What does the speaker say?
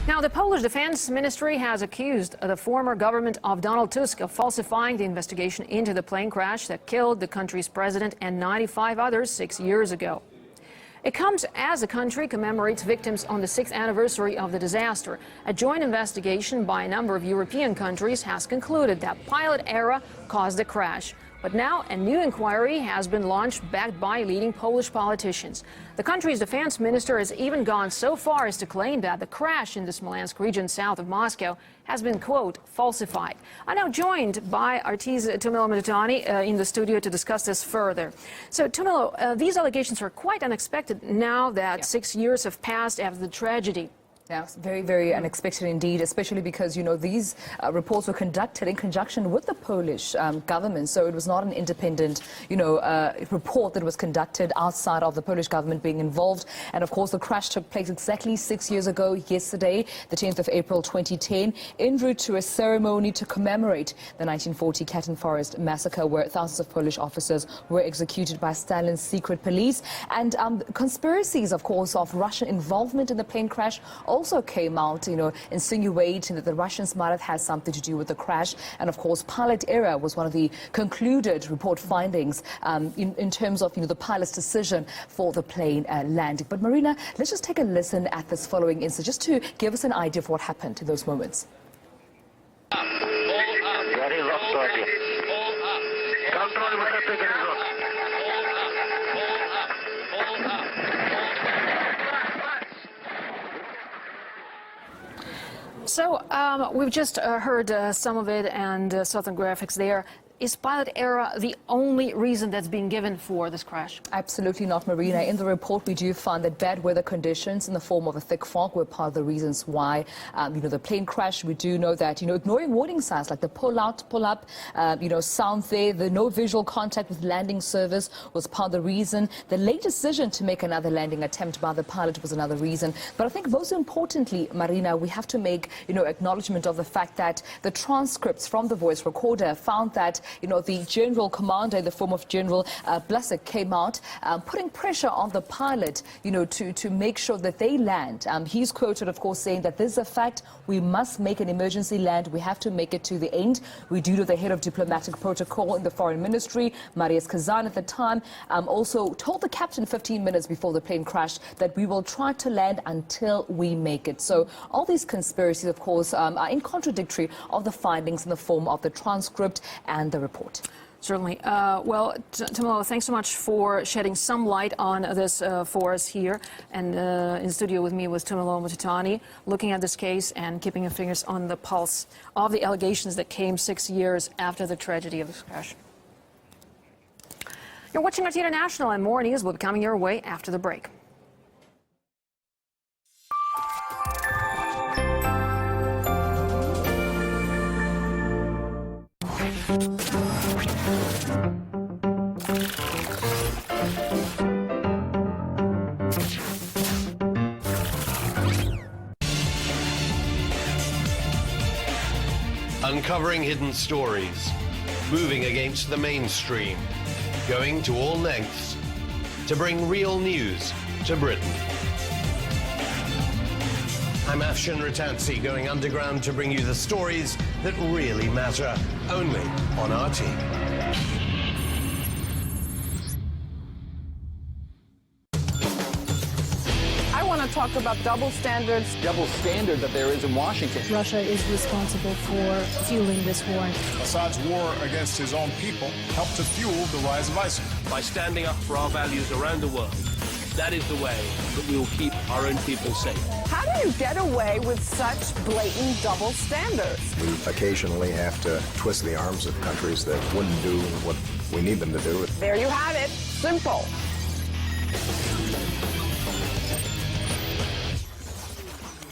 Now, the Polish Defense Ministry has accused the former government of Donald Tusk of falsifying the investigation into the plane crash that killed the country's president and 95 others 6 years ago. It comes as the country commemorates victims on the 6th anniversary of the disaster. A joint investigation by a number of European countries has concluded that pilot error caused the crash. But now a new inquiry has been launched, backed by leading Polish politicians. The country's defense minister has even gone so far as to claim that the crash in the Smolensk region south of Moscow has been, quote, falsified. I'm now joined by artist Timurlo in the studio to discuss this further. So, Timurlo, these allegations are quite unexpected now that 6 years have passed after the tragedy. Yeah, very, very unexpected indeed, especially because, you know, these reports were conducted in conjunction with the Polish government. So it was not an independent, report that was conducted outside of the Polish government being involved. And of course, the crash took place exactly 6 years ago yesterday, the 10th of April 2010, en route to a ceremony to commemorate the 1940 Katyn Forest massacre, where thousands of Polish officers were executed by Stalin's secret police. And conspiracies, of course, of Russian involvement in the plane crash also came out, insinuating that the Russians might have had something to do with the crash. And of course, pilot error was one of the concluded report findings in terms of, the pilot's decision for the plane landing. But Marina, let's just take a listen at this following incident, just to give us an idea of what happened in those moments. So we've just heard some of it and saw some graphics there. Is pilot error the only reason that's being given for this crash? Absolutely not, Marina. In the report, we do find that bad weather conditions in the form of a thick fog were part of the reasons why, the plane crashed. We do know that, ignoring warning signs like the pull out, pull up, sound there, the no visual contact with landing service was part of the reason. The late decision to make another landing attempt by the pilot was another reason. But I think most importantly, Marina, we have to make, acknowledgement of the fact that the transcripts from the voice recorder found that the general commander in the form of General Blasek came out, putting pressure on the pilot, to make sure that they land. He's quoted, of course, saying that this is a fact. We must make an emergency land. We have to make it to the end. We do know the head of diplomatic protocol in the foreign ministry, Mariusz Kazan, at the time, also told the captain 15 minutes before the plane crashed that we will try to land until we make it. So all these conspiracies, of course, are in contradictory of the findings in the form of the transcript and the report. Certainly. Well, Timurlo, thanks so much for shedding some light on this for us here. And in the studio with me was Timurlo Mutitani, looking at this case and keeping your fingers on the pulse of the allegations that came 6 years after the tragedy of this crash. You're watching RT International, and more news will be coming your way after the break. Uncovering hidden stories, moving against the mainstream, going to all lengths to bring real news to Britain. I'm Afshin Ratansi, going underground to bring you the stories that really matter, only on RT. Talk about double standards. Double standard that there is in Washington. Russia is responsible for fueling this war. Assad's war against his own people helped to fuel the rise of ISIL. By standing up for our values around the world, that is the way that we will keep our own people safe. How do you get away with such blatant double standards? We occasionally have to twist the arms of countries that wouldn't do what we need them to do. There you have it. Simple.